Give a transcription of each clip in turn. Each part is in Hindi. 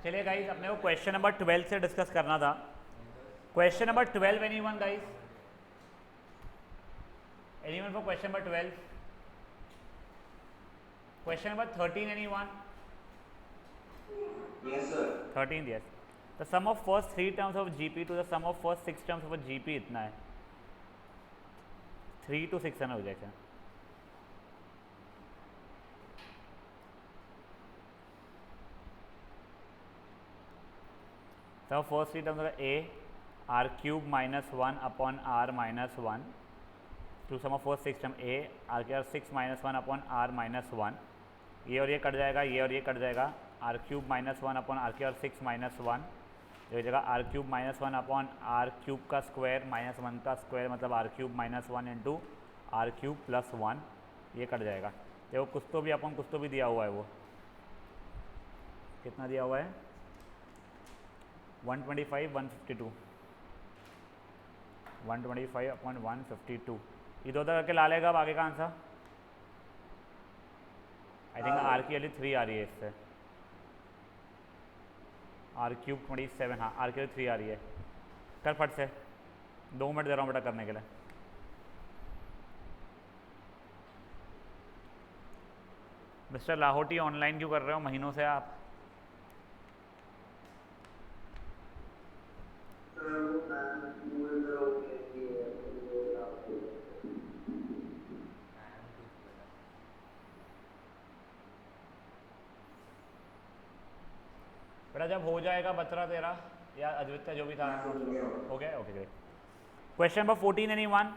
चलिए गाइस, अपने को क्वेश्चन नंबर 12 से डिस्कस करना था। Question number 12, anyone guys? Anyone for question number 12? Question number 13, anyone? Yes, sir. 13, yes. The sum of first 3 terms of GP to the sum of first 6 terms of GP इतना है, 3 to 6 है ना हो जाएगा। So first 3 terms of A r cube minus 1 upon r minus 1 to sum of first 6 term A r cube 6 minus 1 upon r minus 1, ये और ये कट जाएगा, ये और ये कट जाएगा, r cube minus 1 upon r cube और 6 माइनस 1, ये हो जाएगा r cube minus 1 upon r cube का स्क्वायर माइनस 1 का स्क्वायर, मतलब r cube minus 1 into r cube plus 1, ये कट जाएगा। देखो कुछ तो भी अपन कुछ तो भी दिया हुआ है, वो कितना दिया हुआ है, 125 152, 125 अपॉन 152, इधर उधर करके ला लेगा अब आगे का आंसर। आई थिंक आर की वैल्यू 3 आ रही है इससे, आर क्यूब 27, हाँ आर की वैल्यू 3 आ रही है। कर फट से, 2 मिनट दे रहा हूँ बेटा करने के लिए। मिस्टर लाहौटी ऑनलाइन क्यों कर रहे हो महीनों से आप? बेटा जब हो जाएगा बतरा तेरा या अद्वितीय जो भी था, हो गया, okay great. Question number 14, anyone?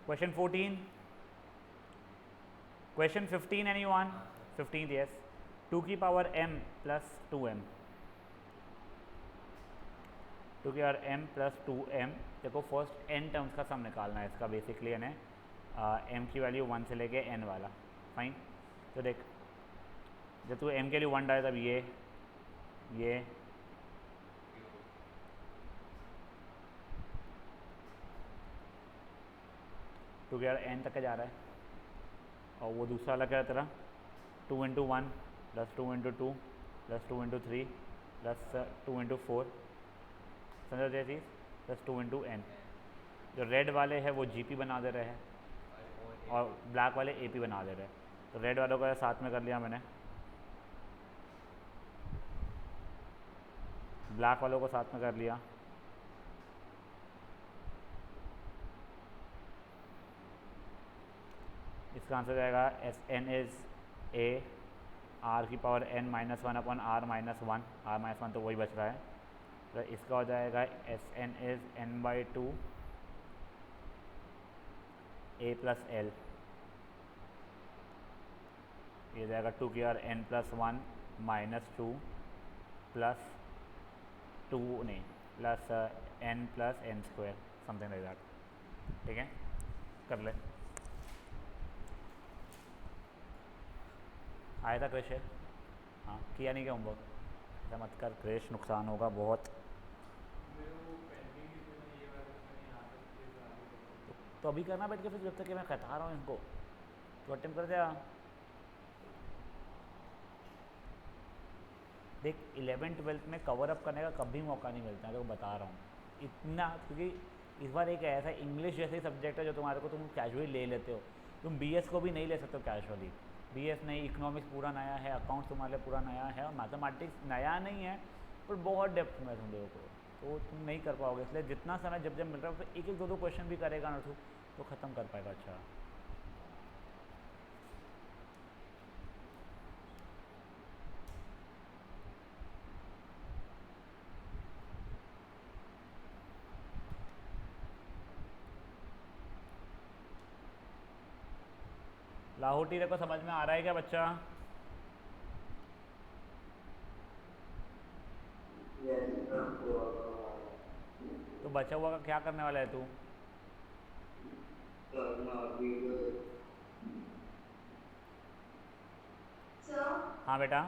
Question 14? Question 15, anyone? 15, yes. 2 की पावर m प्लस 2m, 2 की पावर m प्लस 2m। देखो फर्स्ट n टर्म्स का सम निकालना है इसका बेसिकली, यानी m की वैल्यू 1 से लेके n वाला, फाइन। तो देख, जब तू m के लिए 1 डाले तब ये 2 के पावर n तक का जा रहा है, और वो दूसरा वाला क्या है तेरा, 2 into 1 plus 2 into 2 plus 2 into 3 plus 2 into 4, समझो ये चीज़, प्लस 2 इंटू n। जो रेड वाले हैं वो GP बना दे रहे हैं और ब्लैक वाले AP बना दे रहे हैं। तो रेड वालों को साथ में कर लिया मैंने, ब्लैक वालों को साथ में कर लिया, इसका आंसर जाएगा S N is A R की power n minus 1 upon r minus 1, r minus 1 तो वही बच रहा है। तो इसका हो जाएगा S N is n/2 a plus l, ये जाएगा 2 की power n plus 1 minus 2 plus 2 नहीं plus n plus n square, something like that. ठीक है, कर ले। आया था क्रेश? हाँ, किया नहीं क्या होमवर्क? ऐसा मत कर क्रेश, नुकसान होगा बहुत। तो अभी करना बैठ के, फिर जब तक कि मैं बता रहा हूँ इनको, तो अटेम्प्ट कर दिया। देख 11th-12th में कवर अप करने का कभी मौका नहीं मिलता है, तो बता रहा हूँ इतना, क्योंकि इस बार एक ऐसा इंग्लिश जैसे सब्जेक्ट है जो तुम्हारे को तुम कैजुअली ले लेते हो। तुम BS को भी नहीं ले सकते हो कैजुअली, BS नहीं, इकोनॉमिक्स पूरा नया है, अकाउंट्स तुम्हारे लिए पूरा नया है, और मैथमेटिक्स नया नहीं है पर बहुत डेप्थ में तुम लोगों को, तो तुम नहीं कर पाओगे। इसलिए जितना समय जब जब मिल रहा है तो एक एक दो दो क्वेश्चन भी करेगा ना तो ख़त्म कर पाएगा। अच्छा, लाहौटी देखो समझ में आ रहा है क्या बच्चा? तो बचा हुआ का क्या करने वाला है तू? सर, हाँ बेटा,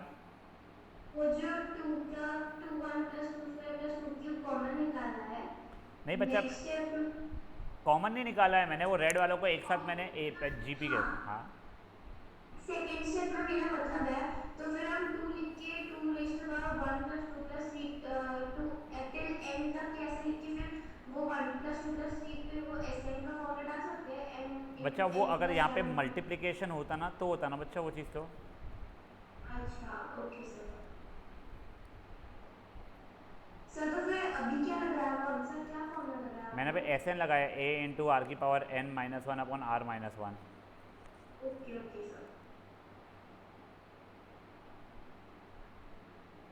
वो जो 2 1 + 2 2 कॉमन निकाला है, नहीं बच्चा, नेक्स्ट स्टेप कॉमन नहीं निकाला है मैंने, वो रेड वालों को एक साथ मैंने GP के, हाँ सेकेंड स्टेप में मेरा मतलब है, तो फिर हम 2 लिख बच्चा वो अगर यहाँ पे मल्टीप्लिकेशन होता ना तो होता ना बच्चा वो चीज़ तो। अच्छा ओके सर। सर तो फिर अभी क्या लगाया, कौन सा क्या फॉर्मूला लगाया मैंने पे एस एन लगाया a इंटू आर की power n minus one upon r minus one. Okay okay sir.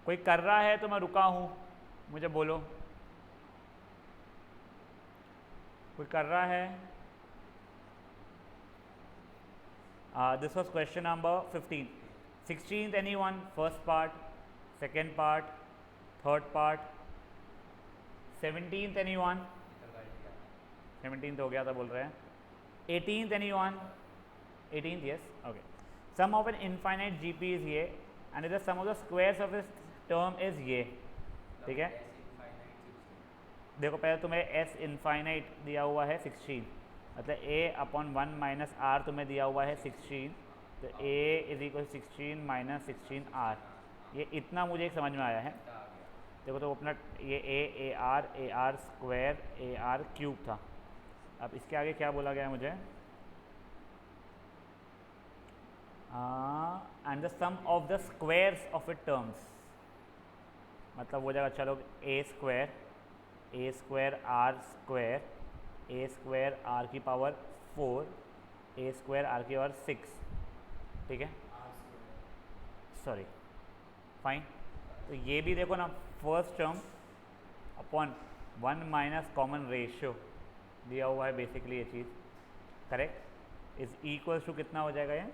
कोई कर रहा है तो मैं रुका हूँ, मुझे बोलो। कोई कर रहा है? This was question number 15। 16th anyone? First part, second part, third part. 17th anyone? 17th हो गया था बोल रहे हैं। 18th anyone? 18th yes okay. Sum of an infinite GP is ये and the sum of the squares of its term is ये, ठीक है। देखो पहले तुम्हें s इनफाइनाइट दिया हुआ है 16, मतलब a अपॉन 1 माइनस आर तुम्हें दिया हुआ है 16, तो a is equal 16 minus 16r। ये इतना मुझे एक समझ में आया है। देखो तो अपना ये a r square a r cube था। अब इसके आगे क्या बोला गया है मुझे? And the sum of the squares of it terms, मतलब वो जगह चलो a स्क्वायर आर की पावर 4 a स्क्वायर आर की पावर 6, ठीक है, सॉरी फाइन। तो ये भी देखो ना first term upon 1 minus common ratio दिया हुआ है बेसिकली ये चीज़, करेक्ट। इज इक्वल्स टू कितना हो जाएगा ये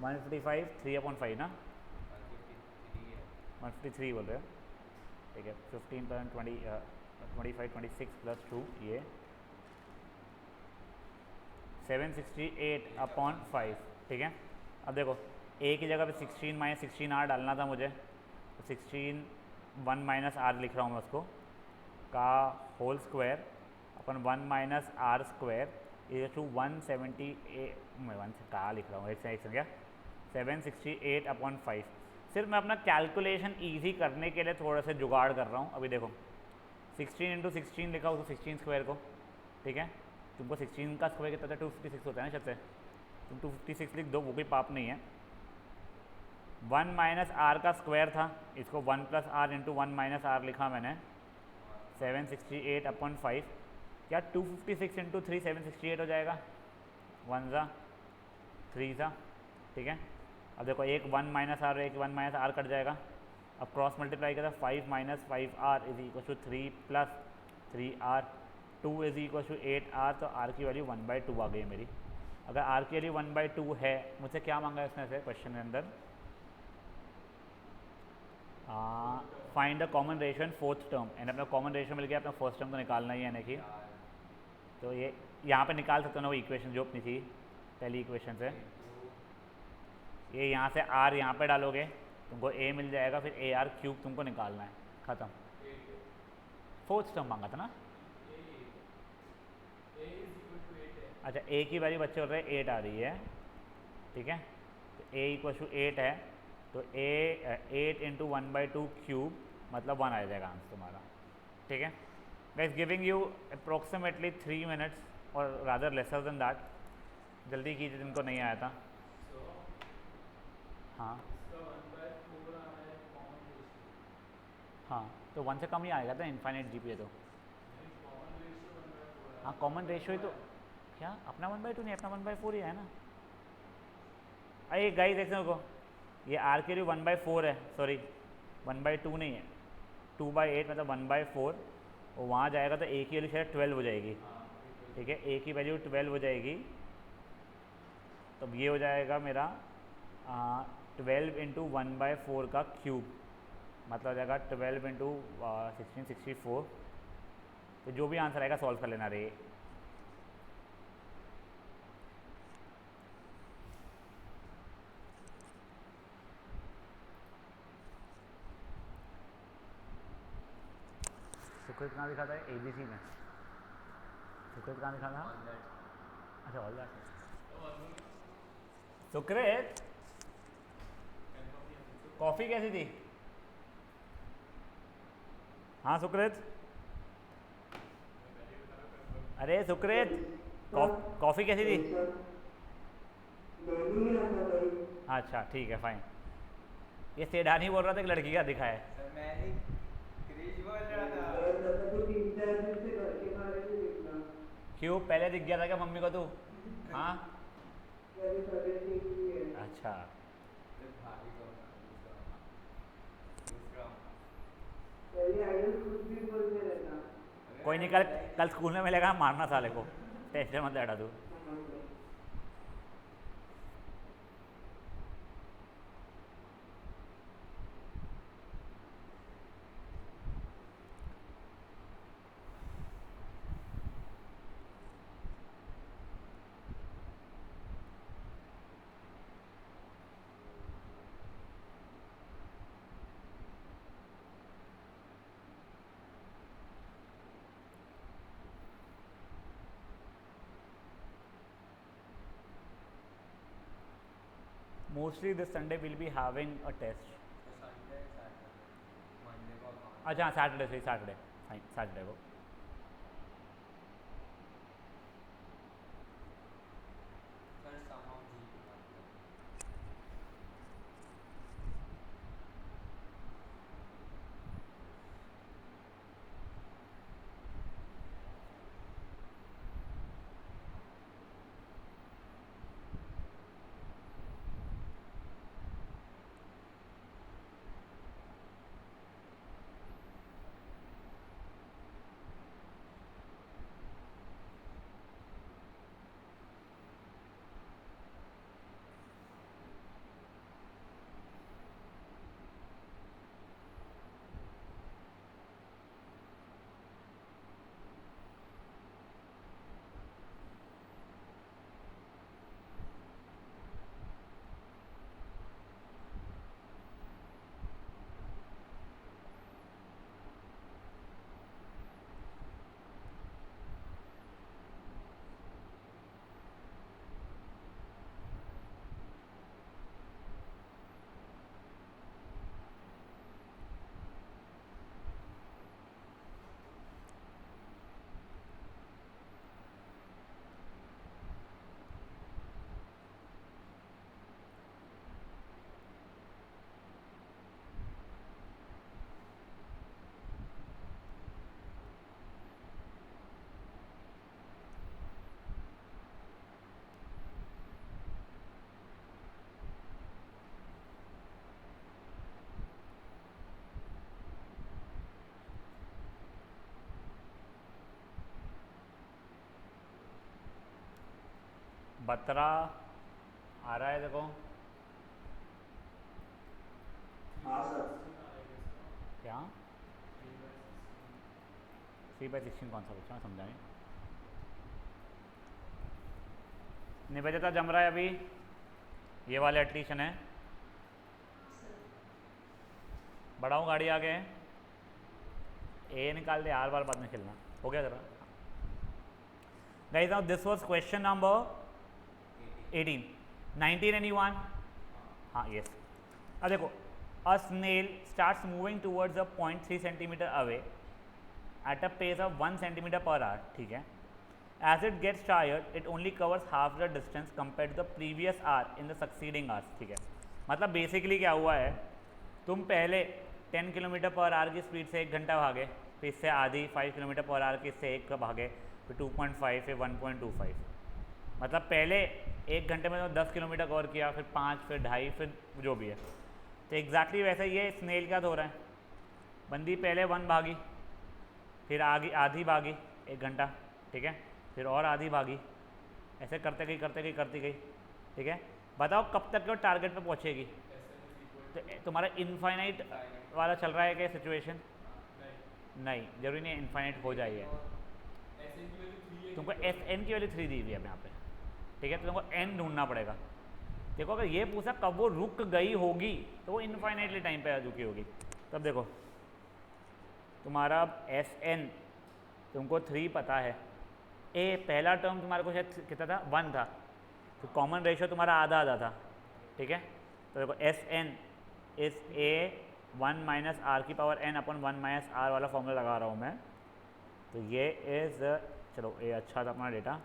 155 3/5 ना, 153 बोल रहे हो, ठीक है। 15 25 26 प्लस 2 ये 768/5, ठीक है। अब देखो a की जगह पे 16 माइनस 16r डालना था मुझे, तो 16 1 माइनस आर लिख रहा हूँ मैं उसको का whole square upon 1 minus r square is to 178, मैं 1 से कहाँ लिख रहा हूँ, एक से क्या 768/5। सिर्फ मैं अपना कैलकुलेशन ईजी करने के लिए थोड़ा सा जुगाड़ कर रहा हूँ। अभी देखो 16 इंटू 16 लिखा हो तो 16 स्क्वायर को, ठीक है। तुमको 16 का स्क्वायर कितना था 256 होता है ना, शायद से तुम 256 लिख दो, वो कोई पाप नहीं है। 1 माइनस आर का स्क्वायर था, इसको 1 plus r into 1 minus r लिखा मैंने 768/5। क्या 256 इंटू 3 768 हो जाएगा, 1 ज़ा 3 ज़ा, ठीक है। अब देखो एक 1 माइनस आर एक 1 माइनस आर कट जाएगा। अब क्रॉस मल्टीप्लाई करें 5 minus 5r is equal to 3 plus 3r, 2 is equal to 8r, तो r की वैल्यू 1/2 आ गई मेरी। अगर r की वैल्यू 1/2 है, मुझसे क्या मांगा है इसमें से क्वेश्चन के अंदर, find the common ratio in fourth term, and अपना कॉमन रेशियो मिल गया, अपना फर्स्ट टर्म तो निकालना ही है यानी कि, तो ये यहाँ पे निकाल सकते हो ना वो इक्वेशन जो अपनी थी पहली इक्वेशन से। ये यहाँ से r यहाँ पे डालोगे तुमको a मिल जाएगा, फिर AR क्यूब तुमको निकालना है, ख़त्म। फोर्थ टर्म मांगा था ना, अच्छा a की वैल्यू बच्चे बोल रहे हैं 8 आ रही है, ठीक है। तो a इक्वल टू 8 है, तो 8 इंटू 1/2 क्यूब मतलब 1 आ जाएगा आंसर तुम्हारा, ठीक है। Guys giving you approximately 3 minutes और रादर लेसर देन दैट, जल्दी कीजिए जिनको नहीं आया था। हाँ हाँ, तो 1 से कम ही आएगा था इनफाइनाइट जीपी है तो। हाँ कॉमन रेशियो ही तो, क्या अपना 1/2 नहीं, अपना 1/4 ही है ना। अरे गाइस देखने को, ये आर के लिए 1/4 है, सॉरी 1/2 नहीं है, 2/8 मतलब 1/4, और वहाँ जाएगा तो ए की वैल्यू शायद 12 हो जाएगी, ठीक है। ए की वैल्यू 12 हो जाएगी, तो ये हो जाएगा मेरा 12 इंटू 1/4 का क्यूब, मतलब हो जाएगा 12 इंटू 1664। तो जो भी आंसर आएगा सॉल्व कर लेना रे। सुकृत कहाँ लिखा था ABC में, सुकृत कहाँ लिखा था, अच्छा ऑल दैट। सुकृत कॉफ़ी कैसी थी? हाँ सुकृत, अरे सुकृत कॉफ़ी कैसी थी? सर मैंने ही रखा भाई। अच्छा ठीक है फाइन। ये सेडानी बोल रहा था कि लड़की का दिखा है। सर मैंने क्रिश बोल रहा था। सर मतलब तो 3-4 दिन से घर के बारे में देखना। क्यों, पहले दिख गया था क्या मम्मी को तू? हाँ मेरी तबीयत ठीक नहीं है। अच्छा। अरे भाई को ना, दूसरा पहले आयुष कुछ भी बोलते रहता। अरे कोई नहीं, भाई, कल स्कूल में मिलेगा, मारना साले को, टेंशन मत लेना तू। Mostly this Sunday will be having a test. Sunday Saturday Monday को account। अच्छा हाँ सैटरडे, सही सैटरडे, फाइन सैटरडे को। सर सम ऑफ जी की बात करें। बतरा आ रहा है देखो। हाँ सर। क्या 3/16 कौन सा बच्चा, समझा नहीं। निवेदिता जम रहा है अभी, ये वाले एट्रीशन है। बढ़ाऊँ गाड़ी आगे, ए निकाल दे, हर बार बाद में खेलना हो गया जरा। Guys now this was question number 18। 19 anyone? हाँ यस। अब देखो, a snail starts moving towards a point 3 centimetre away at a pace of 1 centimetre per hour, ठीक है। As it gets tired it only covers half the distance compare to the previous hour in the succeeding hours, ठीक है। मतलब बेसिकली क्या हुआ है, तुम पहले 10 किलोमीटर पर आवर की स्पीड से 1 घंटा भागे, फिर इससे आधी 5 किलोमीटर पर आवर की इससे 1 भागे, फिर 2.5, फिर 1.25। मतलब पहले 1 घंटे में तो 10 किलोमीटर कवर किया, फिर 5, फिर 2.5, फिर जो भी है। तो एग्जैक्टली वैसे ये स्नेल क्या हो रहा है, बंदी पहले 1 भागी, फिर आधी भागी 1 घंटा, ठीक है, फिर और आधी भागी, ऐसे करते गई, ठीक है। बताओ कब तक वो टारगेट पे पहुंचेगी। तो तुम्हारा इनफाइनाइट वाला चल रहा है क्या सिचुएशन? नहीं, जरूरी नहीं इनफाइनाइट हो जाइए। तुमको एस एन की वैल्यू 3 दी हुई है यहाँ पे, ठीक है। तो तुमको एन ढूंढना पड़ेगा। देखो अगर ये पूछा कब वो रुक गई होगी तो वो इनफाइनाइटली टाइम पे रुकी होगी। तब देखो तुम्हारा एस एन तुमको 3 पता है, ए पहला टर्म तुम्हारे को शायद कितना था, 1 था, तो कॉमन रेशियो तुम्हारा आधा आधा था, ठीक है। तो देखो S n is a 1 minus r की power n upon 1 minus r वाला फॉर्मूला लगा रहा हूँ मैं। तो ये इज़, चलो ये अच्छा था अपना डेटा,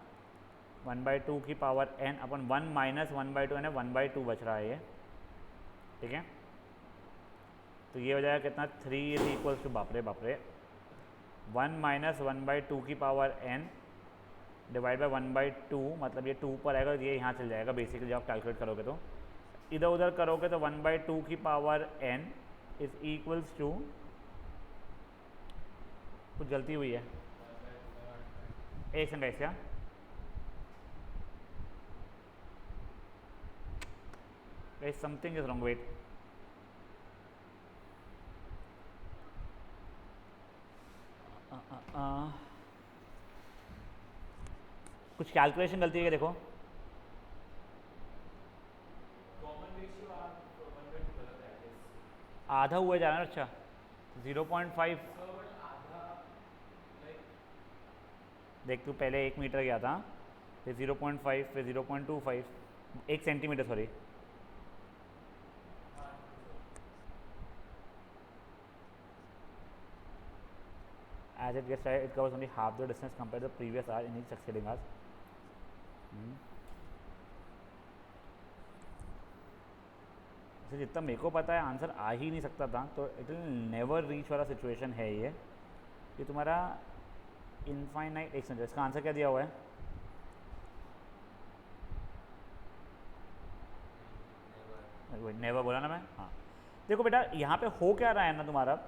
1/2 की पावर n अपन 1 माइनस 1/2 यानी 1/2 बच रहा है ये, ठीक है। तो ये हो जाएगा कितना, 3 इज इक्वल्स टू, बाप रे 1 माइनस 1/2 की पावर n डिवाइड बाई 1/2, मतलब ये 2 पर आएगा, ये यहाँ चल जाएगा बेसिकली जब आप कैलकुलेट करोगे तो। इधर उधर करोगे तो 1/2 की power n is equals to, कुछ गलती हुई है, एक सेकंड गाइस, क्या guys, something is wrong, wait. कुछ कैलकुलेशन गलती है क्या, देखो। आधा हुआ जा रहा है, अच्छा 0.5। देख तू पहले 1 मीटर गया था, फिर 0.5, फिर 0.25, 1 centimetre, sorry. As it gets started, it covers only half the distance compared to the previous hour in each succeeding hours. तो जितना मेरे को पता है आंसर आ ही नहीं सकता था, तो इट विल नेवर रीच वाला सिचुएशन है ये तुम्हारा इनफाइनाइट। एक सेकंड, इसका आंसर क्या दिया हुआ है, नेवर बोला ना मैं, हाँ। देखो बेटा यहाँ पे हो क्या रहा है ना, तुम्हारा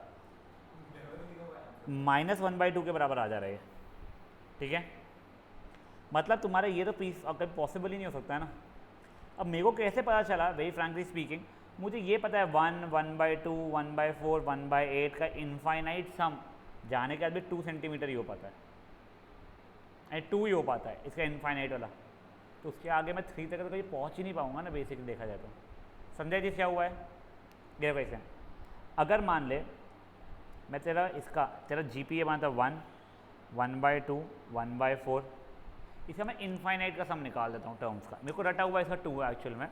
-1/2 के बराबर आ जा रहा है, ठीक है। मतलब तुम्हारा ये तो कभी पॉसिबल ही नहीं हो सकता है ना। अब मेरे को कैसे पता चला, वेरी फ्रैंकली स्पीकिंग, मुझे ये पता है 1, 1/2, 1/4, 1/8 का इनफाइनाइट सम जाने के बाद भी 2 सेंटीमीटर ही हो पाता है, 2 ही हो पाता है इसका इनफाइनाइट वाला। तो उसके आगे मैं 3 तक तो कहीं पहुँच ही नहीं पाऊँगा ना, बेसिकली देखा जाए तो। समझा जी क्या हुआ है, ये कैसे, अगर मान ले मैं तेरा GPA बना था 1, 1/2, 1/4, इसका मैं इनफाइनाइट का सम निकाल देता हूँ टर्म्स का। मेरे को रटा हुआ इसका 2 है एक्चुअल में,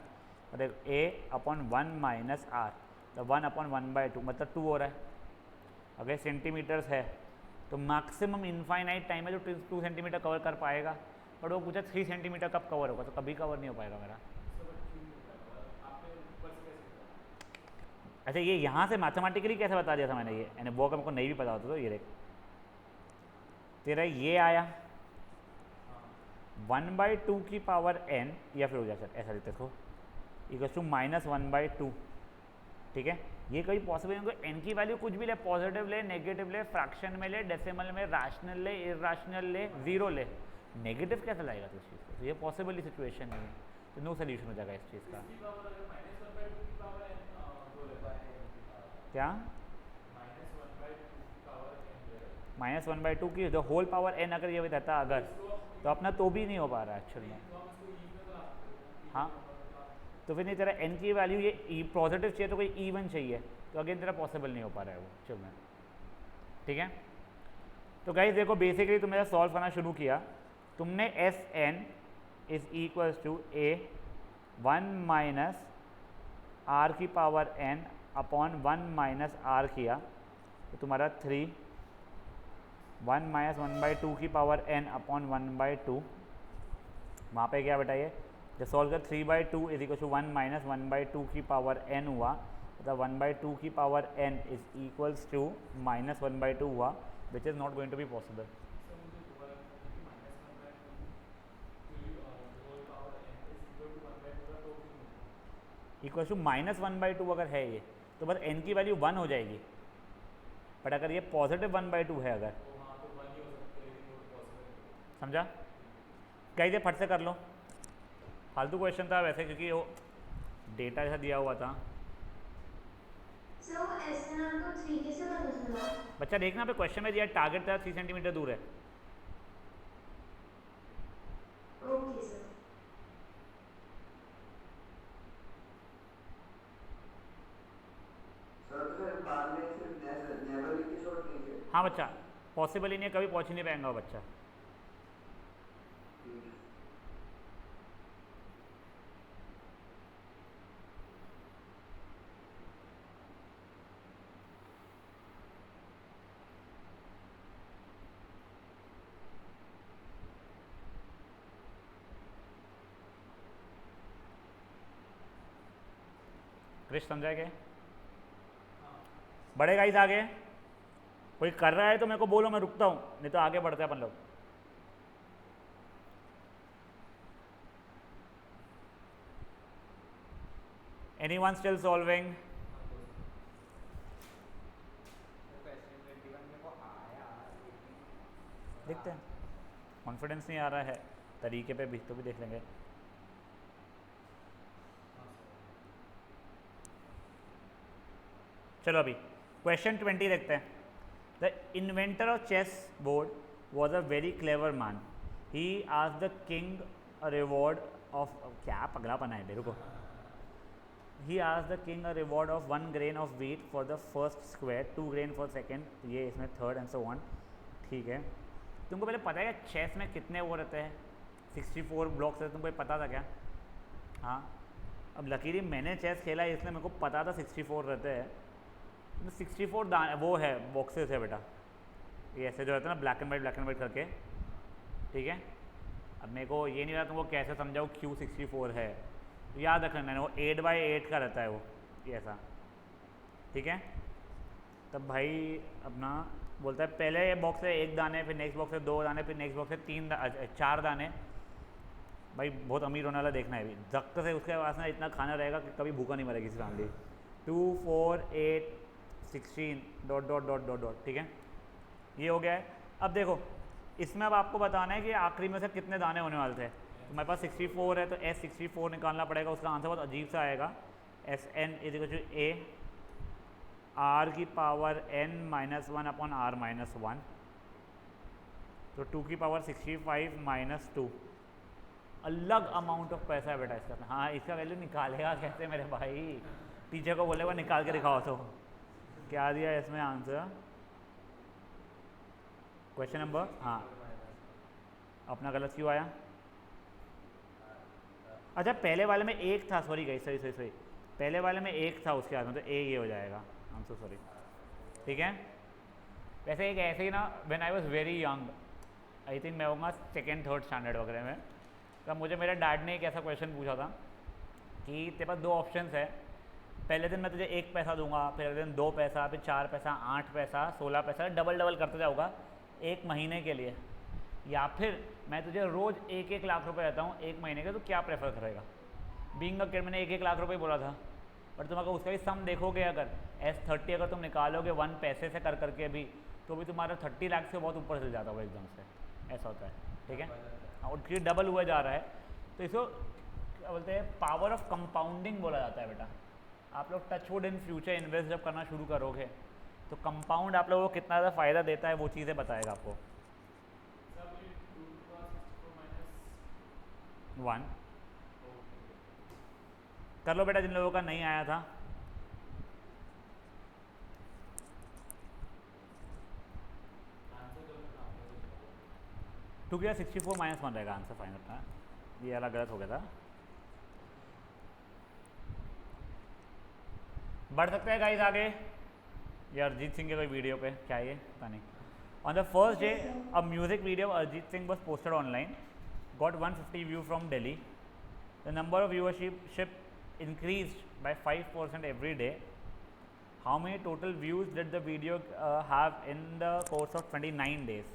मतलब a/1 माइनस r, तो 1/1/2 मतलब 2 हो रहा है। अगर सेंटीमीटर्स है तो मैक्सिमम इनफाइनाइट टाइम है जो 2 सेंटीमीटर कवर कर पाएगा, बट वो पूछा 3 सेंटीमीटर कब कवर होगा, तो कभी कवर नहीं हो पाएगा मेरा। अच्छा, ये यहाँ से मैथमेटिकली कैसे बता दिया था मैंने ये, यानी वो अगर मेरे को नहीं भी पता होता तो ये देख, तेरा ये आया 1/2 की पावर n, या फिर हो जाए सर ऐसा लिखते इसको, इक्वल्स टू -1/2, ठीक है। ये कभी पॉसिबल नहीं होगा, n की वैल्यू कुछ भी ले, पॉजिटिव ले, नेगेटिव ले, फ्रैक्शन में ले, डेसिमल में, रैशनल ले, इरैशनल ले, जीरो ले, नेगेटिव कैसे लाएगा तो इस चीज़ को, तो ये पॉसिबल ही सिचुएशन नहीं है, तो नो सोल्यूशन हो जाएगा इस चीज़ का। क्या -1/2 की द होल पावर n अगर ये रहता अगर, तो अपना तो भी नहीं हो पा रहा है एक्चुअल में। हाँ, तो फिर नहीं, तेरा n की वैल्यू ये पॉजिटिव चाहिए तो कोई इवन चाहिए, तो अगेन तेरा पॉसिबल नहीं हो पा रहा है वो एक्चुअल में, ठीक है। तो गाइस देखो, बेसिकली तुमने सॉल्व करना शुरू किया, तुमने Sn is equals to a 1 minus r की power n upon 1 minus r किया, तो तुम्हारा 3, 1 माइनस 1/2 की पावर n अपॉन 1/2, वहाँ पे क्या बेटा, ये जब सॉल्व कर 3/2 इज इक्वल टू 1 माइनस 1/2 की पावर n हुआ, मतलब 1/2 की power n is equals to -1/2 हुआ, which is not going to be possible. Equal to -1/2 अगर है ये, तो बस n की वैल्यू 1 हो जाएगी, बट अगर ये पॉजिटिव 1/2 है अगर, समझा गाइस, ये फट से कर लो, फालतू क्वेश्चन था वैसे, क्योंकि वो डेटा जैसा दिया हुआ था। सर वो SNR को 3 कैसे पता चला? बच्चा देखना पे क्वेश्चन में दिया टारगेट था 3 सेंटीमीटर दूर है। Okay sir. सर तो फिर बाद में फिर नेवर लिख के छोड़ देंगे। हाँ बच्चा, पॉसिबल ही नहीं है, कभी पहुँच ही नहीं पाएंगा वो बच्चा। ठीक है। क्रिश समझा क्या? बढ़ेगा इस आगे? कोई कर रहा है तो मेरे को बोलो, मैं रुकता हूँ, नहीं तो आगे बढ़ते हैं अपन लोग। Anyone still solving? क्वेश्चन 21 मेरे को आया लेकिन देखते हैं, कॉन्फिडेंस नहीं आ रहा है तरीके पे भी, तो भी देख लेंगे। चलो अभी क्वेश्चन 20 देखते हैं। The inventor of chess board was a very clever man. He आज the king a reward of, क्या पगलापन है मेरे को। ही आज the king a reward of 1 grain of wheat for the first square, 2 grain for second, ये इसमें थर्ड एंड सो ऑन। ठीक है, तुमको पहले पता है कि चेस में कितने वो रहते हैं? 64 ब्लॉक्स रहते हैं, तुमको ये पता था क्या? हाँ, अब लकीली मैंने चेस खेला है इसलिए मेरे को पता था 64 रहते हैं। 64 दाने वो है, बॉक्सेस है बेटा, ये ऐसे जो रहते हैं ना ब्लैक एंड वाइट करके। ठीक है, अब मेरे को ये नहीं पता तुमको कैसे समझाऊँ क्यों 64 है, तो याद रखना वो 8x8 का रहता है वो, ये ऐसा। ठीक है, तब भाई अपना बोलता है पहले ये बॉक्स से 1 दाने, फिर नेक्स्ट बॉक्स से 2 दाने, फिर नेक्स्ट बॉक्स से 4 दाने। भाई बहुत अमीर होने वाला देखना है अभी, जख्त से उसके पास ना इतना खाना रहेगा कि कभी भूखा नहीं मरेगी किसी family. 2 4 8 16 dot dot dot dot dot. ठीक है, ये हो गया है। अब देखो इसमें अब आपको बताना है कि आखिरी में से कितने दाने होने वाले थे। तो मेरे पास 64 है, तो S64 निकालना पड़ेगा। उसका आंसर बहुत अजीब सा आएगा, SN = A R⁻n-1/R-1। तो 2 की पावर 65 - 2, अलग अमाउंट ऑफ पैसा है बेटा इसका। हाँ, इसका वैल्यू निकालेगा कैसे मेरे भाई? टीचर को बोलेगा निकाल के दिखाओ। तो क्या दिया है इसमें आंसर? क्वेश्चन नंबर, हाँ अपना गलत क्यों आया? अच्छा पहले वाले में 1 था, सॉरी गाइस, सॉरी पहले वाले में 1 था उसके बाद में, तो A ये हो जाएगा। I am so sorry. ठीक है, वैसे एक ऐसे ही ना, when I was very young, I think मैं होऊंगा 2nd 3rd स्टैंडर्ड वगैरह में, तब मुझे मेरे डैड ने एक ऐसा क्वेश्चन पूछा था कि तेरे पास 2 ऑप्शंस है, पहले दिन मैं तुझे 1 पैसा दूंगा, फिर अगले दिन 2 पैसा, फिर 4 पैसा, 8 पैसा, 16 पैसा, डबल करते जाऊँगा 1 महीने के लिए, या फिर मैं तुझे रोज़ 1-1 लाख रुपए देता हूँ 1 महीने के, तो क्या प्रेफर करेगा? बीइंग अ किड मैंने 1-1 लाख रुपए बोला था, बट तुम अगर उसका भी सम देखोगे, अगर S30 अगर तुम निकालोगे 1 पैसे से कर करके भी, तो भी तुम्हारा 30 लाख से बहुत ऊपर चल जाता होगा एकदम से, ऐसा होता है। ठीक है, और फिर डबल हुआ जा रहा है, तो इसको क्या बोलते हैं? पावर ऑफ कंपाउंडिंग बोला जाता है बेटा। आप लोग टचवुड इन फ्यूचर इन्वेस्ट जब करना शुरू करोगे, तो कंपाउंड आप लोगों को कितना ज़्यादा फ़ायदा देता है वो चीज़ें बताएगा आपको। 1 कर लो बेटा जिन लोगों का नहीं आया था। टू क्या 64 - 1 रहेगा आंसर फाइनल का, ये वाला गलत हो गया था। बढ़ सकते हैं गाइस आगे। ये अरिजीत सिंह के कोई वीडियो पे क्या है ये पता नहीं। On the first day a music video Arijit Singh was posted online, got 150 view from Delhi. The number of viewership increased by 5% every day. How many total views did the video have in the course of 29 days?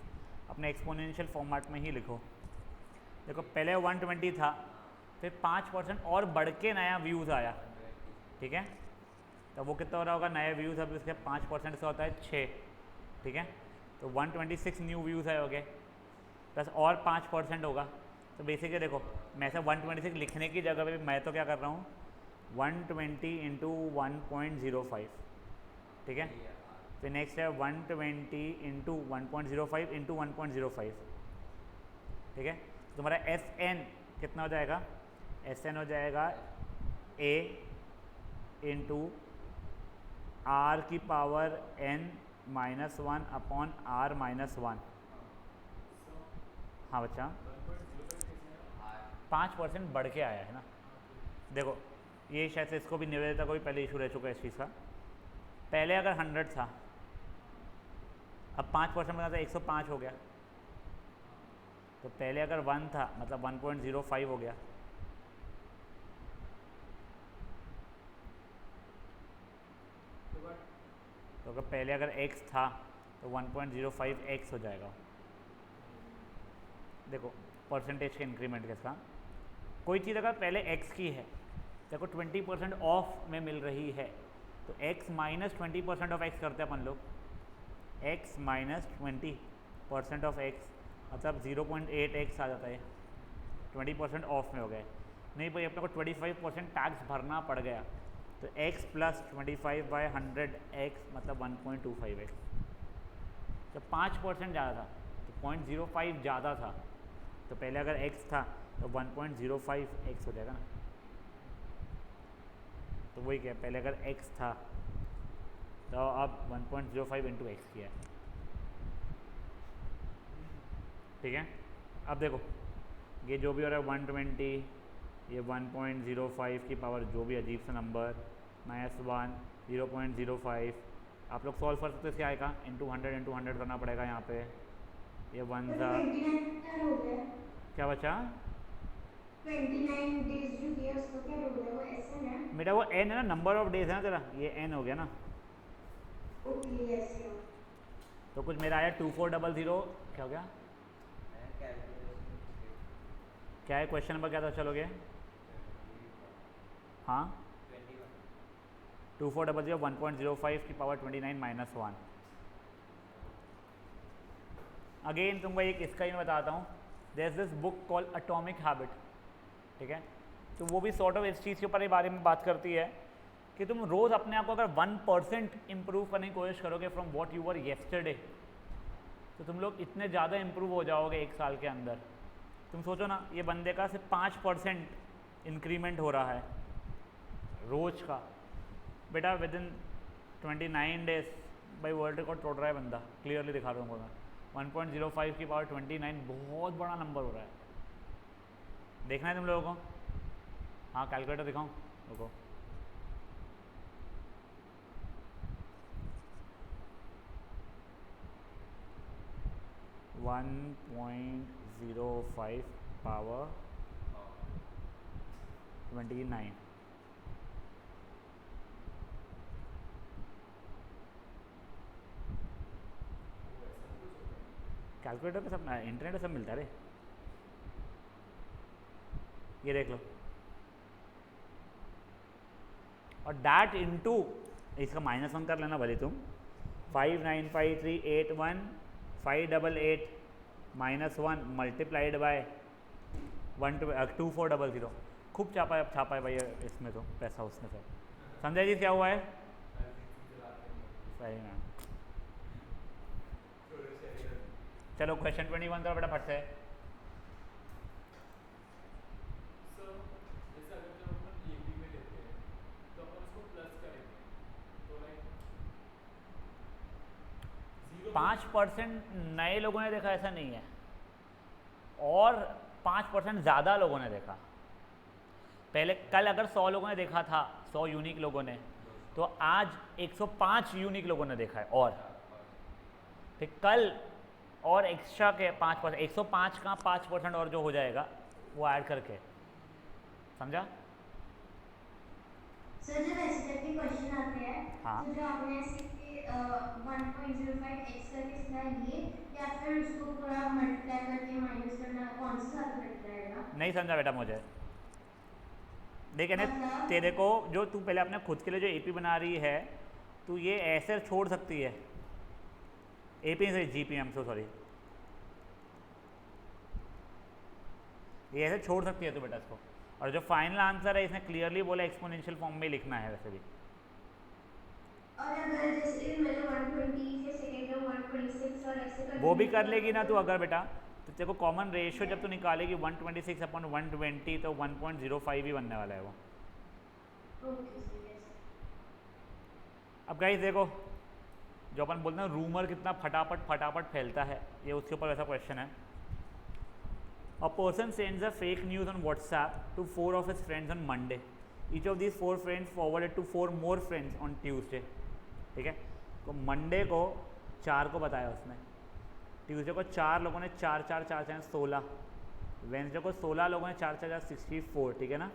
अपने एक्सपोनेंशियल फॉर्मेट में ही लिखो। देखो पहले 120 था, फिर 5% और बढ़ के नया व्यूज़ आया। ठीक है, तो वो कितना हो रहा होगा नए व्यूज़? अभी उसके 5% से होता है 6। ठीक है, तो 126 न्यू व्यूज़ आए होंगे, प्लस और 5% होगा। तो बेसिकली देखो मैं से 126 लिखने की जगह पे मैं तो क्या कर रहा हूँ 120 × 1.05। ठीक है, फिर नेक्स्ट है 120 × 1.05 × 1.05। ठीक है, तुम्हारा SN कितना हो जाएगा? SN हो जाएगा A × R⁻n-1/R-1। हाँ बच्चा, 5% बढ़ के आया है ना। देखो ये शायद से इसको भी निवेदिता को भी पहले इशू रह चुका है इस चीज़ का। पहले अगर 100 था, अब 5% बना था 105 हो गया। तो पहले अगर 1 था मतलब 1.05 हो गया। तो अगर पहले अगर x था तो 1.05x हो जाएगा। देखो परसेंटेज के इंक्रीमेंट के साथ कोई चीज़ अगर पहले x की है, देखो 20% ऑफ में मिल रही है, तो x माइनस 20% ऑफ x करते हैं अपन लोग, x माइनस 20% ऑफ x मतलब 0.8x आ जाता है, 20% ऑफ में हो गए। नहीं भाई अपने को 25% टैक्स भरना पड़ गया, तो x प्लस 25/100x मतलब 1.25x। जब 5% ज़्यादा था तो 0.05 ज़्यादा था, तो पहले अगर x था तो 1.05x हो जाएगा ना। तो वही क्या, पहले अगर x था तो अब 1.05 इंटू एक्स किया है, ठीक है। अब देखो ये जो भी हो रहा है 120, ये 1.05 की पावर जो भी अजीब सा नंबर -1 0.05, आप लोग सॉल्व कर सकते हो, क्या आएगा इंटू 100 करना पड़ेगा यहाँ पे। ये 1 था, 29 हो गया। क्या बचा 29 डेज जो दिया उसका क्या हो गया, वो ऐसा है बेटा, वो n है ना, नंबर ऑफ डेज है ना तेरा, ये n हो गया ना। Okay yes. तो कुछ मेरा आया 2400, क्या हो गया, क्या है क्वेश्चन नंबर क्या था, चलोगे हाँ 2400 1.05 की पावर 29 -1। अगेन तुमको एक इसका ही मैं बताता हूँ, there is this book called atomic habit, ठीक है। तो वो भी सॉर्ट ऑफ इस चीज़ के ऊपर ही बारे में बात करती है कि तुम रोज़ अपने आप को अगर 1% इम्प्रूव करने की कोशिश करोगे from what you were yesterday, तो तुम लोग इतने ज़्यादा इम्प्रूव हो जाओगे एक साल के अंदर। तुम सोचो ना, ये बंदे का सिर्फ 5% इंक्रीमेंट हो रहा है रोज का, बेटा विद इन 29 डेज भाई वर्ल्ड रिकॉर्ड तोड़ रहा है बंदा, क्लियरली दिखा रहा हूँ मैं। 1.05 की पावर 29 बहुत बड़ा नंबर हो रहा है, देखना है तुम लोगों को। हाँ कैलकुलेटर दिखाऊँ रुको, वन 1.05 पावर 29, कैलकुलेटर पे सब इंटरनेट पे सब मिलता है रे, ये देख लो। और डैट इनटू इसका -1 कर लेना भले तुम, 595381 588 -1 मल्टीप्लाइड बाय 2400। खूब छापा है भाई इसमें तो पैसा उसमें सब। समझा जी क्या हुआ है, सही ना। चलो क्वेश्चन 21 का बेटा फट से। सर जैसे अगर जब अपन एपी में लेते हैं तो अपन उसको प्लस करेंगे तो लाइक 5% नए लोगों ने देखा ऐसा नहीं है, और 5% ज़्यादा लोगों ने देखा। पहले कल अगर 100 लोगों ने देखा था, 100 यूनिक लोगों ने, तो आज 105 यूनिक लोगों ने देखा है। और फिर कल और एक्स्ट्रा के 5%, 105 का 5% और जो हो जाएगा वो ऐड करके, समझा। सर जब ऐसे करके क्वेश्चन आते हैं हाँ। तो जो आपने ऐसे 1.05x करके इसका ये, या फिर उसको पूरा मल्टीप्लाई करके माइनस करना, कौन सा ज़्यादा बेटर रहेगा? नहीं समझा बेटा मुझे, देख ने मतलब? तेरे को जो तू पहले अपने खुद के लिए जो एपी बना रही है, तू ये ऐसे छोड़ सकती है, एपी से जीपीएम सो सॉरी, ये ऐसे छोड़ सकती है तू बेटा इसको। और जो फाइनल आंसर है इसने क्लियरली बोला एक्सपोनेंशियल फॉर्म में लिखना है वैसे भी। और अगर जैसे मैंने 120 के सेकंड में 126 और ऐसे कर वो भी कर लेगी ना तू अगर बेटा, तो तेरे को कॉमन रेशियो जब तू निकालेगी 126/120 तो 1.05 ही बनने वाला है वो। Okay sir yes. अब गाइस देखो, जो अपन बोलते हैं रूमर कितना फटाफट फैलता है, ये उसके ऊपर ऐसा क्वेश्चन है। A person sends a fake news on WhatsApp to 4 of his friends on Monday. Each of these 4 friends forwarded to 4 more friends on Tuesday. ठीक है, तो मंडे को 4 को बताया उसने, ट्यूसडे को 4 लोगों ने 4 16, वेंसडे को 16 लोगों ने 4 64, ठीक है ना।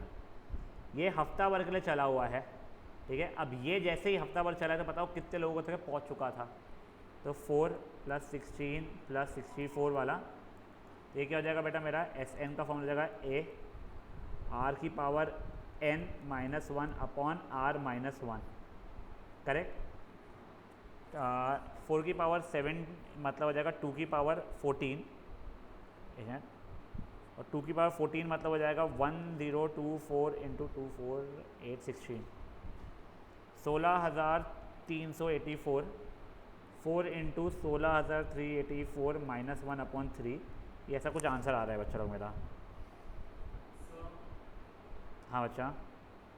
ये हफ्ता भर के लिए चला हुआ है, ठीक है। अब ये जैसे ही हफ्ता भर चला तो बताओ कितने लोगों तक पहुंच चुका था। तो 4 + 16 + 64 वाला, ये क्या हो जाएगा बेटा मेरा, एस एन का फॉर्म हो जाएगा ए आर की power n - 1 upon r - 1, correct. 4 की पावर 7 मतलब हो जाएगा 2 की पावर 14, ठीक है, और 2 की पावर 14 मतलब हो जाएगा 1024 × 2 4 8 16, 16,384, 4 × 16,384 - 1/3, ये ऐसा कुछ आंसर आ रहा है बच्चा लोग मेरा। हाँ बच्चा,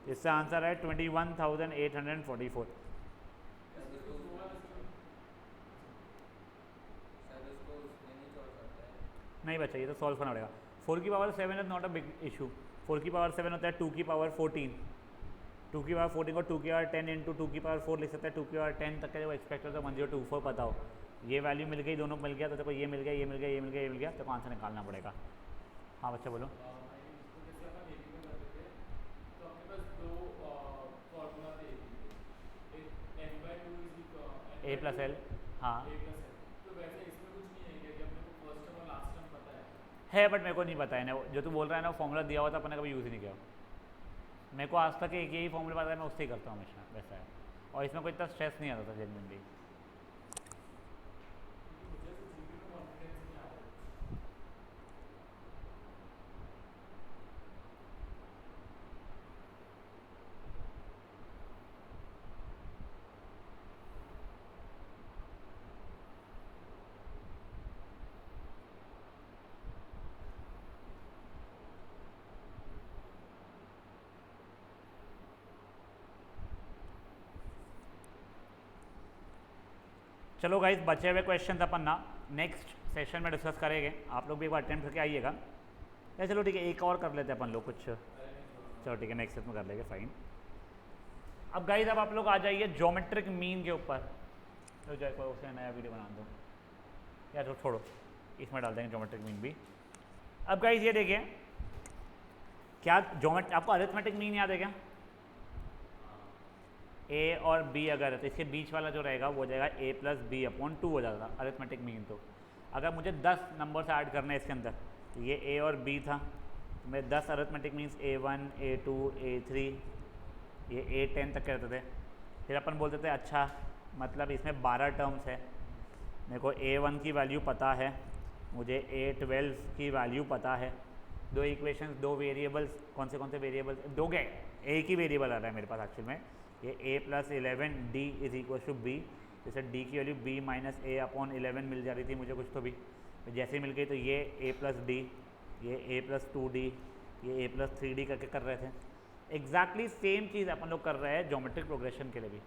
इससे आंसर है 21,844। शायद उसको उसमें नहीं छोड़ सकता है। नहीं बच्चा, ये तो सॉल्व करना पड़ेगा। 4 की power 7 is not a big issue. 4 की पावर 7 होता है 2 की पावर 14, 2 की पावर 14 को 2 की पावर 10 × 2 की पावर 4 लिख सकता है। 2 की पावर 10 तक का जो एक्सपेक्ट होता है 1024 पता हो, ये वैल्यू मिल गई, दोनों मिल गया, तो देखो ये मिल गया, ये मिल गया, ये मिल गया, ये मिल गया, तो आंसर निकालना पड़ेगा। हाँ बच्चा बोलो। जैसे अपन एक में करते थे तो अपने पास दो फॉर्मूला थे एक n/2 a + l, हाँ a + l। तो वैसे इसमें कुछ नहीं है क्या कि अपने को फर्स्ट टर्म और लास्ट टर्म पता है, बट मेरे को नहीं पता है ना, जो तू बोल रहा है ना फॉर्मूला दिया हुआ था, अपन ने कभी यूज़ ही नहीं किया। मेरे को आज तक एक यही फॉर्मूला पता है, मैं उससे ही करता हूँ हमेशा, वैसा है। और इसमें कोई इतना स्ट्रेस नहीं आता था जेन्युइनली। मुझे तो जीपी में कॉन्फिडेंस नहीं आ रहा है। चलो गाइस, बचे हुए क्वेश्चन अपन ना नेक्स्ट सेशन में डिस्कस करेंगे, आप लोग भी एक बार अटेम्प्ट करके आइएगा। या चलो ठीक है, एक और कर लेते हैं अपन लोग कुछ, चलो ठीक है नेक्स्ट सेट में कर लेंगे, फाइन। अब गाइस अब आप लोग आ जाइए ज्योमेट्रिक मीन के ऊपर। तो जो कोई उसे नया वीडियो बना दो या तो छोड़ो, इसमें डाल देंगे ज्योमेट्रिक मीन भी। अब गाइस ये देखिए, क्या आपको अरिथमेटिक मीन याद है क्या? ए और बी अगर है तो इसके बीच वाला जो रहेगा वो हो जाएगा a + b/2 हो जाता था अरिथमेटिक मीन। तो अगर मुझे 10 नंबर ऐड करने हैं इसके अंदर, तो ये a और b था, तो मेरे 10 arithmetic means a1 a2 a3 ये a10 तक के रहते थे। फिर अपन बोलते थे अच्छा मतलब इसमें 12 टर्म्स है, मेरे को a1 की वैल्यू पता है, मुझे a12 की वैल्यू पता है। दो इक्वेशंस, दो वेरिएबल्स, कौन से वेरिएबल्स, दो गए, एक ही वेरिएबल आ रहा है मेरे पास एक्चुअल में, ये a + 11d = b, जैसे d की वैल्यू b - a/11 मिल जा रही थी मुझे कुछ तो भी, तो जैसे मिल गई तो ये a + d, ये a + 2d, ये a + 3d करके कर रहे थे। एग्जैक्टली सेम चीज़ अपन लोग कर रहे हैं ज्योमेट्रिक प्रोग्रेशन के लिए भी।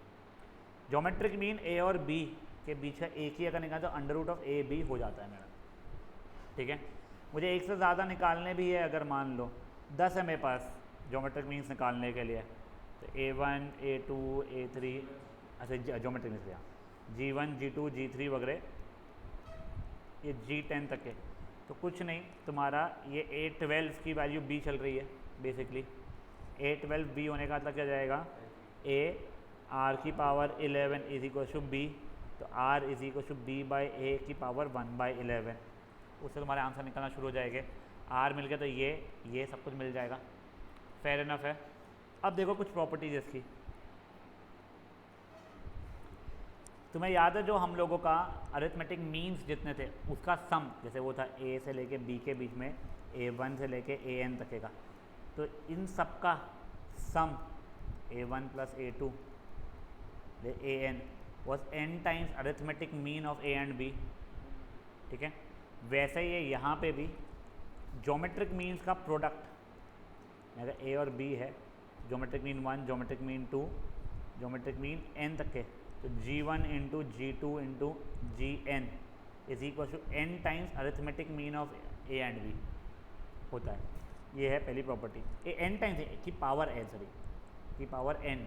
ज्योमेट्रिक मीन a और b के बीच का एक ही अगर निकाल तो √(a b) हो जाता है मेरा, ठीक है। मुझे एक से ज़्यादा निकालने भी है, अगर मान लो 10 है मेरे पास ज्योमेट्रिक मीन्स निकालने के लिए, तो a1 a2 a3, अच्छा ज्योमेट्रिक मीन्स यहाँ g1 g2 g3 वगैरह, ये g10 तक है। तो कुछ नहीं, तुम्हारा ये a12 की वैल्यू b चल रही है बेसिकली, a12 b होने का मतलब क्या जाएगा, a r⁻11 = b, तो r = b/a⁻1/11, उससे तुम्हारे आंसर निकलना शुरू हो जाएंगे। r मिल गया तो ये सब कुछ मिल जाएगा, फेयर इनफ है। अब देखो कुछ प्रॉपर्टीज इसकी, तुम्हें याद है जो हम लोगों का अरिथमेटिक मीन्स जितने थे उसका सम, जैसे वो था a से लेके b के बीच में, a1 से लेके an तक का, तो इन सब का सम a1 + a2 an was n times arithmetic mean of a and b, ठीक है। वैसे ही यहाँ पे भी ज्योमेट्रिक मीन्स का प्रोडक्ट, अगर a और b है, geometric mean 1, geometric mean 2, geometric mean n तक के, तो g1 × g2 × gn = n times arithmetic mean of a and b होता है। ये है पहली प्रॉपर्टी, ये n टाइम्स की पावर n, सॉरी की पावर n,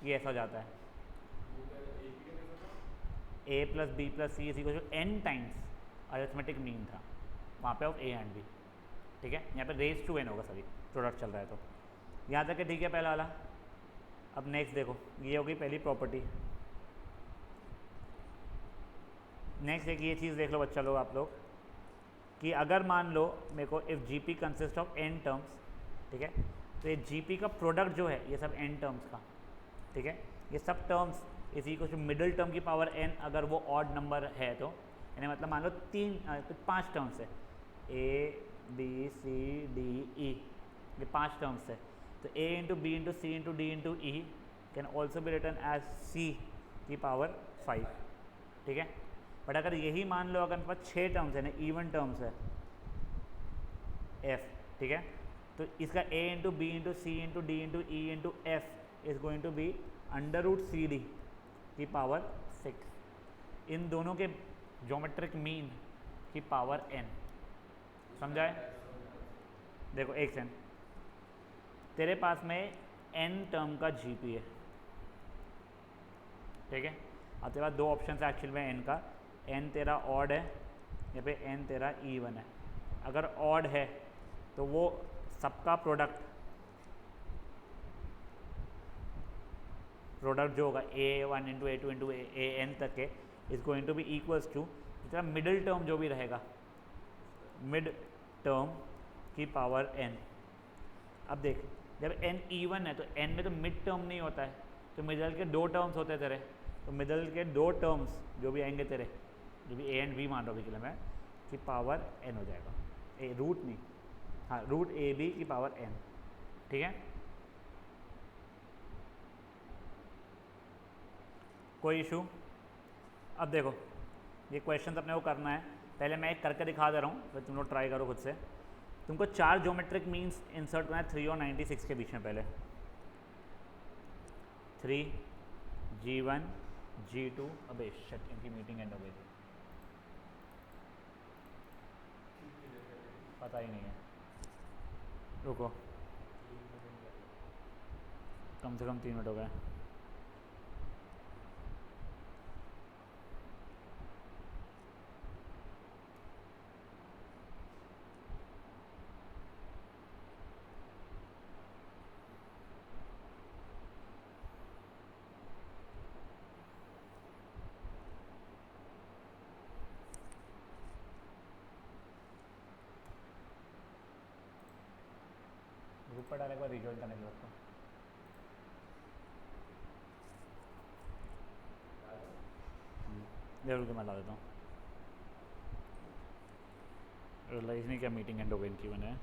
ये ऐसा हो जाता है a + b + c = n times arithmetic mean था वहाँ पे ऑफ a एंड b, ठीक है। यहाँ पे raised to n होगा, सॉरी प्रोडक्ट चल रहा है तो यहाँ तक है, ठीक है पहला वाला। अब नेक्स्ट देखो, ये होगी पहली प्रॉपर्टी। नेक्स्ट एक ये चीज़ देख लो बच्चा लोग, आप लोग, कि अगर मान लो मेरे को if G P consist of n terms, ठीक है, तो ये जी पी का प्रोडक्ट जो है ये सब n टर्म्स का, ठीक है, ये सब टर्म्स इसी को मिडिल टर्म की पावर n अगर वो ऑड नंबर है तो यानी मतलब मान लो 5 टर्म्स है, a b c d e, ये 5 टर्म्स है, तो a into b into c into d into e can also be written as c की पावर 5, ठीक है। बट अगर यही मान लो अगर मेरे पास 6 टर्म्स है ना, इवन टर्म्स है f, ठीक है, तो इसका a into b into c into d into e into f is going to be under root c d की पावर 6, इन दोनों के ज्योमेट्रिक मीन की पावर n, समझाए। देखो एक सेकंड, तेरे पास में n टर्म का जीपी है, ठीक है, अब तेरे पास दो ऑप्शन है एक्चुअल में n का, n तेरा ऑड है या पे n तेरा इवन है। अगर ऑड है तो वो सबका प्रोडक्ट जो होगा a1 into a2 into a n तक के is going to be equals to तेरा मिडिल टर्म जो भी रहेगा, मिड टर्म की पावर n। अब देख, जब n इवन है तो n में तो मिड टर्म नहीं होता है, तो मिडल के 2 टर्म्स होते हैं तेरे, तो मिडल के 2 टर्म्स जो भी आएंगे तेरे, जो भी a एंड b मान रहा हूँ कि मैं, की पावर n हो जाएगा, ए रूट नहीं, हाँ रूट ए बी की पावर n, ठीक है। कोई इशू? अब देखो ये क्वेश्चन अपने को करना है, पहले मैं एक करके दिखा दे रहा हूँ, फिर तुम लोग ट्राई करो खुद से। तुमको 4 ज्योमेट्रिक मीन्स इंसर्ट करना है 3 और 96 के बीच में। पहले 3 G1 G2, अबे शिट इनकी मीटिंग एंड हो गई थी, पता ही नहीं है, रुको कम से कम 3 मिनट हो गए। ग्रुप पर डाले एक बार रिजॉइन करने के वक्त जरूर तो मैं ला देता हूँ। रियलाइज नहीं क्या मीटिंग एंड हो गई इनकी मैंने।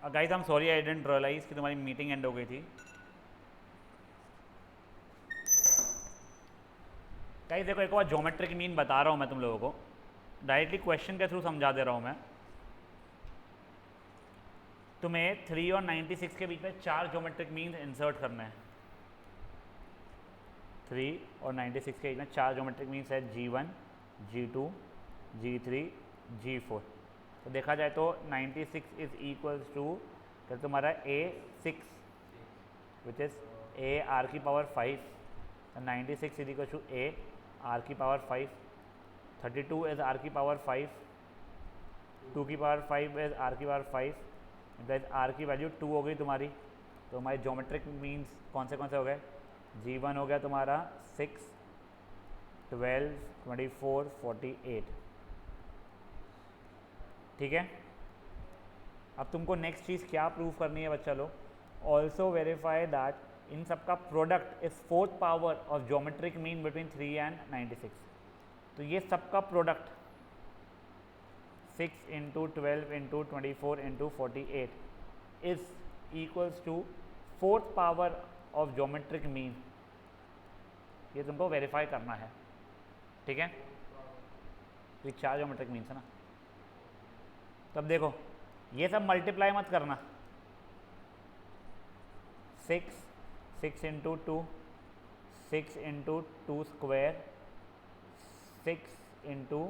Guys I am sorry I didn't realise कि तुम्हारी मीटिंग एंड हो गई थी। गाइस देखो एक बार ज्योमेट्रिक मीन बता रहा हूँ मैं तुम लोगों को, डायरेक्टली क्वेश्चन के थ्रू समझा दे रहा हूँ मैं। तुम्हें 3 और 96 के बीच में 4 ज्योमेट्रिक मीन इंसर्ट करना है। 3 और 96 के बीच में 4 ज्योमेट्रिक मीन्स है G1 G2 G3 G4। तो देखा जाए तो 96 इज इक्वल्स टू क्या तुम्हारा A6 which is A R की power 5, 96 is equal to A R की पावर 5, 32 इज R की पावर 5, 2 की पावर 5 इज R की पावर 5, दैट R की वैल्यू 2 हो गई तुम्हारी। तो हमारी ज्योमेट्रिक मीन्स कौन से हो गए? G1 हो गया तुम्हारा 6, 12, 24, 48, ठीक है। अब तुमको नेक्स्ट चीज़ क्या प्रूव करनी है बच्चा लोग? ऑल्सो वेरीफाई दैट इन सब का product is 4th power of geometric mean between 3 and 96। तो ये सबका product 6 into 12 into 24 into 48 is equals to 4th power of geometric mean. ये तुमको वेरीफाई करना है, ठीक है। ये 4 ज्योमेट्रिक मीन्स है ना। तब देखो ये सब मल्टीप्लाई मत करना, 6 इंटू 2, 6 इंटू 2 स्क्वायर, 6 इंटू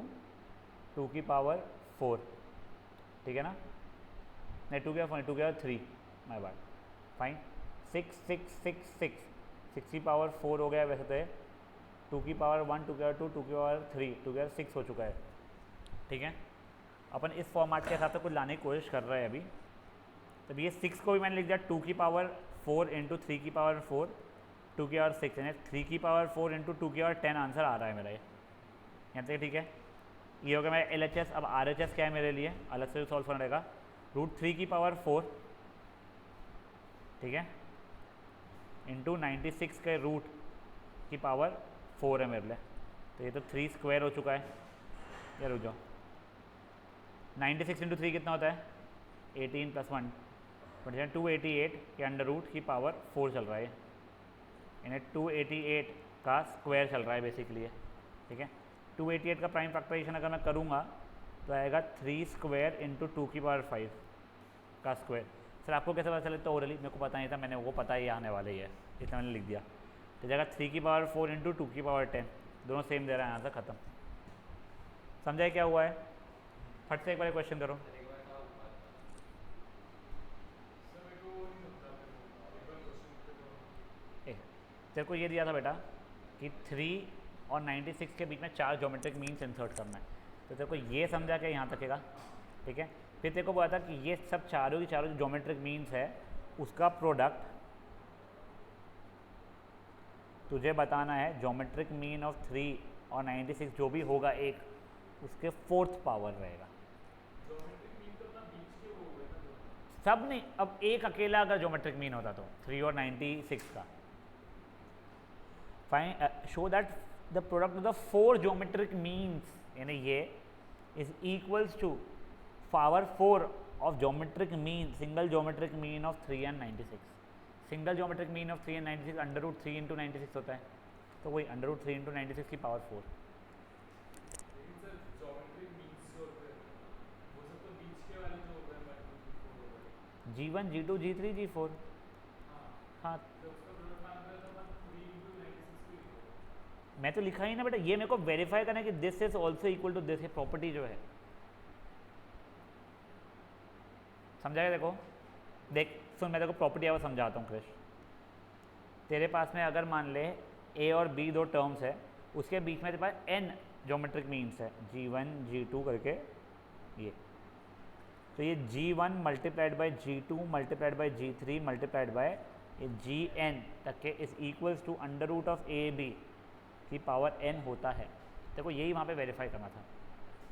2 की पावर 4, ठीक है ना, नहीं 2 की पावर 3, माय बात, फाइन। 6 6 6 6 6 की पावर 4 हो गया वैसे तो है, 2 की पावर 1, 2 की पावर 2, 2 की पावर 3, 2 की पावर 6 हो चुका है, ठीक है। अपन इस फॉर्मेट के हिसाब से कुछ लाने की कोशिश कर रहे हैं अभी। तब ये 6 को भी मैंने लिख दिया 2 की पावर 4 इंटू 3 की पावर 4, 2 की पावर 6, यानी 3 की पावर 4 इंटू 2 की पावर 10 आंसर आ रहा है मेरा ये, यहाँ तक ठीक है। ये हो गया मेरा LHS। अब RHS क्या है मेरे लिए, अलग से सॉल्व करना रहेगा। √3 की पावर 4, ठीक है, इंटू 96 के रूट की पावर 4 है मेरे लिए, तो ये तो 3 स्क्वायर हो चुका है। ये रुक जाओ, 96 इंटू 3 कितना होता है, 18 + 1 27, 288 के अंडर रूट की पावर 4 चल रहा है, यानी 288 का स्क्वायर चल रहा है बेसिकली है, ठीक है। 288 का प्राइम फैक्टराइजेशन अगर मैं करूँगा तो आएगा 3 स्क्वायर इंटू 2 की पावर 5 का स्क्वायर। सर आपको कैसे पता चले, तो ओरली मेरे को पता नहीं था, मैंने वो पता ही आने वाले ही है इसलिए मैंने लिख दिया। तो जाएगा 3 की पावर 4 इंटू 2 की पावर 10, दोनों सेम दे रहा है, यहाँ से ख़त्म। समझाए क्या हुआ है? फट से एक बार क्वेश्चन करो। तेरे को ये दिया था बेटा कि 3 और 96 के बीच में 4 ज्योमेट्रिक मीन्स इंसर्ट करना है, तो तेरे को ये समझा के यहाँ तकेगा, ठीक है। फिर तेरे को बोला था कि ये सब चारों की चारों जो ज्योमेट्रिक मीन्स है उसका प्रोडक्ट तुझे बताना है। ज्योमेट्रिक मीन ऑफ 3 और 96 जो भी होगा एक, उसके 4th पावर रहेगा। सब नहीं, अब एक अकेला अगर ज्योमेट्रिक मीन होता तो 3 और 96 का, fine, show that the product of the 4 geometric means, यानी ये is equals to power 4 of geometric mean, single geometric mean of 3 and 96। Single geometric mean of 3 and 96 √3 into 96 होता है, तो वही √3 इंटू 96 की power 4। G1 G2 G3 G4, हाँ मैं तो लिखा ही ना बेटा, ये मेरे को वेरीफाई करना है कि this is also equal to this, ये प्रॉपर्टी जो है, समझाएगा? देखो देख सुन, मैं देखो प्रॉपर्टी अब समझाता हूँ क्रिश। तेरे पास में अगर मान ले A और B दो टर्म्स है, उसके बीच में तेरे पास n ज्योमेट्रिक मीन्स है, G1 G2 करके ये, तो ये G1 multiplied by G2 multiplied by G3 multiplied by Gn तक के is equals to under root of AB की पावर n होता है। देखो यही वहाँ पे वेरीफाई करना था,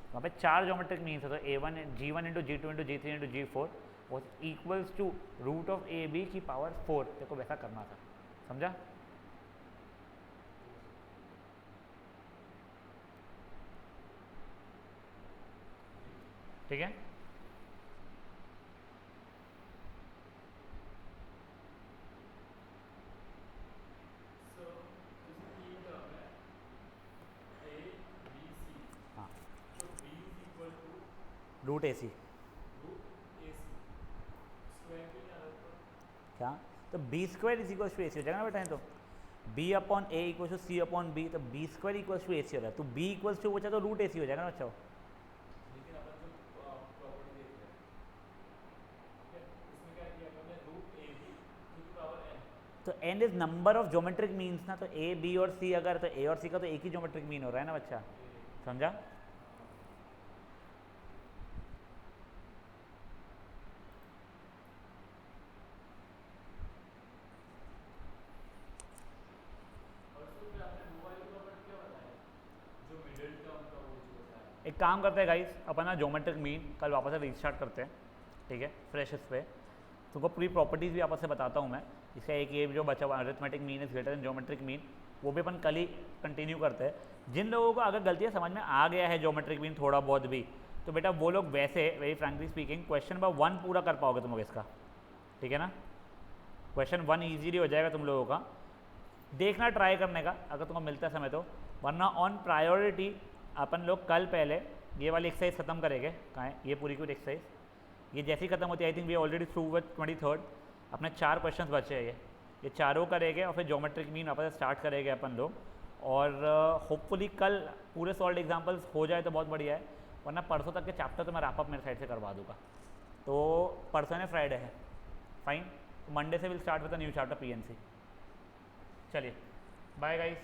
वहाँ पे 4 ज्योमेट्रिक मीन्स है, तो A1 G1 into G2 into G3 into G4 was equals to root of AB की पावर 4। देखो वैसा करना था, समझा? ठीक है, हाँ रूट AC क्या, तो B square is equal to AC हो जाएगा ना बेटा, है तो B upon A equal to C upon B, तो B square equal to AC हो रहा है, तो B इक्वल टू बचा तो रूट AC हो जाएगा ना बच्चों। तो n is number of geometric means ना, तो A B और C अगर, तो A और C का तो एक ही ज्योमेट्रिक मीन हो रहा है ना बच्चा, समझा? एक काम करते हैं गाइस, अपन ना ज्योमेट्रिक मीन कल वापस से रीस्टार्ट करते हैं, ठीक है, फ्रेश इस पे तुमको पूरी प्रॉपर्टीज़ भी वापस से बताता हूँ मैं। इसका एक ये जो बचा हुआ arithmetic mean is greater than geometric mean, वो भी अपन कल ही कंटिन्यू करते हैं। जिन लोगों को अगर गलतियाँ समझ में आ गया है ज्योमेट्रिक मीन थोड़ा बहुत भी, तो बेटा वो लोग वैसे very frankly speaking question number 1 पूरा कर पाओगे तुम लोग इसका, ठीक है ना। क्वेश्चन 1 ईजीली हो जाएगा तुम लोगों का, देखना ट्राई करने का अगर तुमको मिलता है समय तो, वरना ऑन प्रायोरिटी अपन लोग कल पहले ये वाली एक्सरसाइज खत्म करेंगे। कहाँ है ये पूरी एक्सरसाइज, ये जैसी खत्म होती है, I think we already through with 23rd, अपने 4 क्वेश्चंस बचे हैं, ये चारों करेंगे और फिर ज्योमेट्रिक मीन वापस स्टार्ट करेंगे अपन लोग। और होपफुली कल पूरे सॉल्व एग्जाम्पल्स हो जाए तो बहुत बढ़िया है, वरना परसों तक के चैप्टर तो मैं रैप अप मेरे साइड से करवा दूंगा। तो परसों ने फ्राइडे है, फाइन। मंडे से will start with a new chapter PNC. चलिए बाय गाइस।